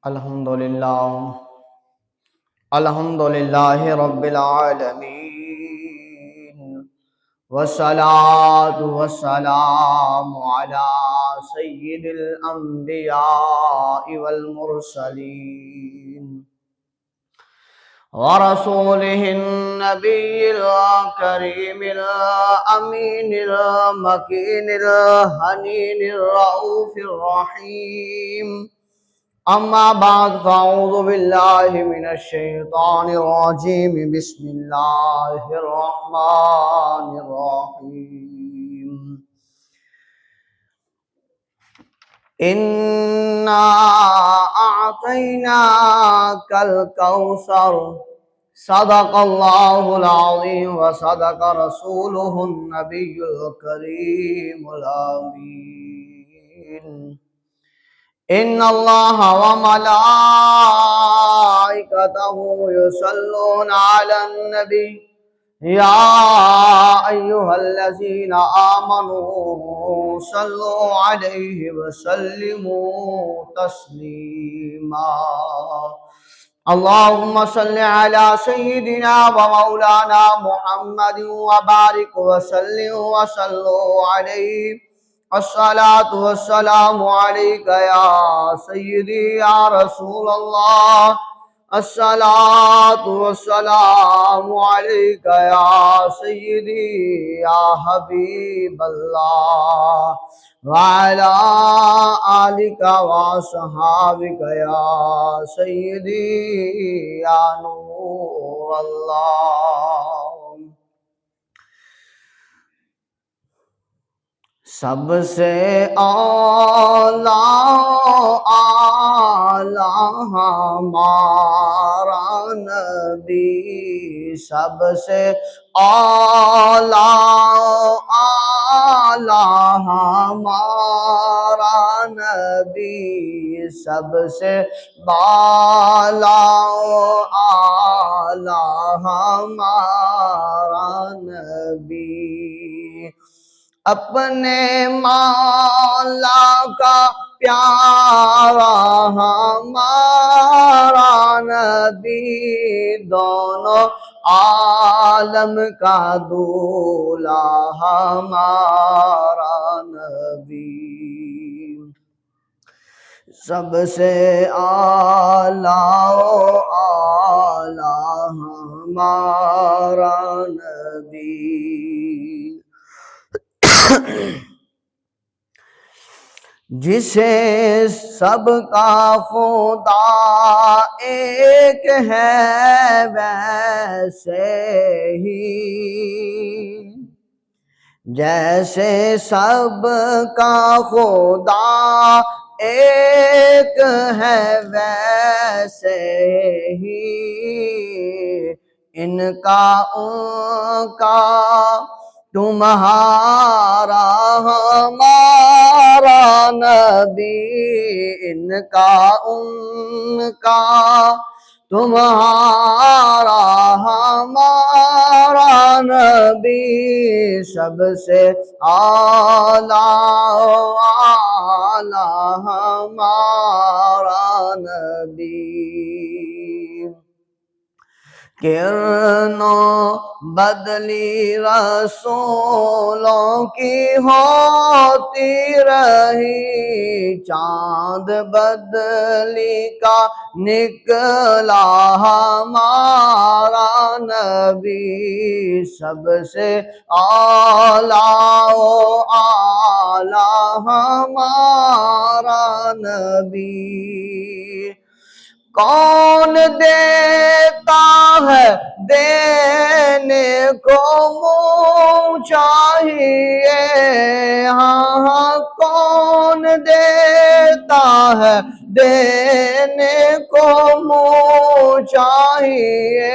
الحمدللہ رب العالمین والصلاة والسلام علی سید الانبیاء والمرسلین ورسوله النبی الکریم الامین المکین الحنین الرؤوف الرحیم اما بعد فاعوذ باللہ من الشیطان الرجیم بسم اللہ الرحمن الرحیم انا اعطیناک الکوثر صدق اللہ العظیم وصدق رسولہ النبی الکریم الامین ان اللہ وملائکتہ یصلون علی النبی یا ایہا الذین آمنوا صلوا علیہ وسلموا تسلیما اللہم صل علی سیدنا ومولانا محمد وبارک وسلم وصلوا علیہ الصلاة والسلام علیک یا سیدی یا رسول اللہ الصلاة والسلام علیک یا سیدی یا حبیب اللہ وعلا آلک وصحابک یا سیدی یا نور اللہ سب سے اعلیٰ ہمارا نبی سب سے اعلیٰ ہمارا نبی سب سے بالا اعلیٰ ہمارا نبی اپنے مولا کا پیارا ہمارا نبی دونوں عالم کا دولا ہمارا نبی سب سے اعلیٰ ہمارا نبی جسے سب کا خدا ایک ہے ویسے ہی جیسے سب کا خدا ایک ہے ویسے ہی ان کا تمہارا ہمارا نبی ان کا تمہارا ہمارا نبی سب سے اعلیٰ ہمارا نبی کرنوں بدلی رسولوں کی ہوتی رہی چاند بدلی کا نکلا ہمارا نبی سب سے اعلیٰ ہمارا نبی کون دیتا ہے دینے کو منہ چاہیے ہاں کون دیتا ہے دینے کو منہ چاہیے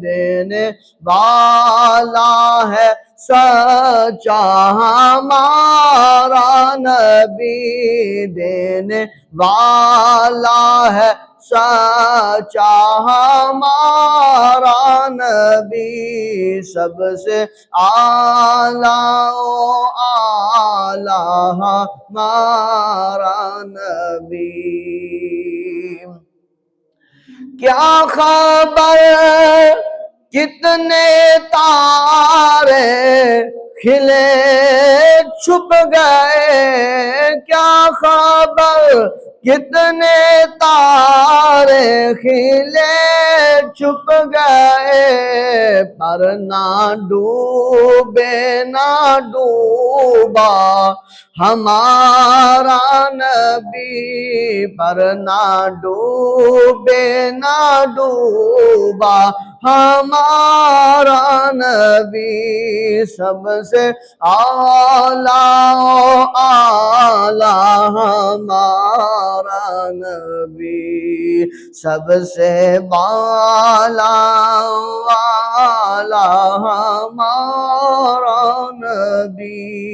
دینے والا ہے سچا ہمارا نبی دینے والا ہے سچا ہمارا نبی، سب سے اعلیٰ و اعلیٰ ہمارا نبی۔ کیا خبر کتنے تارے کھلے چھپ گئے، کیا خبر کتنے تارے کھلے چھپ گئے، پر نہ ڈوبے نہ ڈوبا ہمارا نبی، پر نہ ڈوبے نہ ڈوبا ہمارا نبی، سب سے اعلیٰ و اعلیٰ ہمارا نبی، سب سے بالا و اعلیٰ ہمارا نبی۔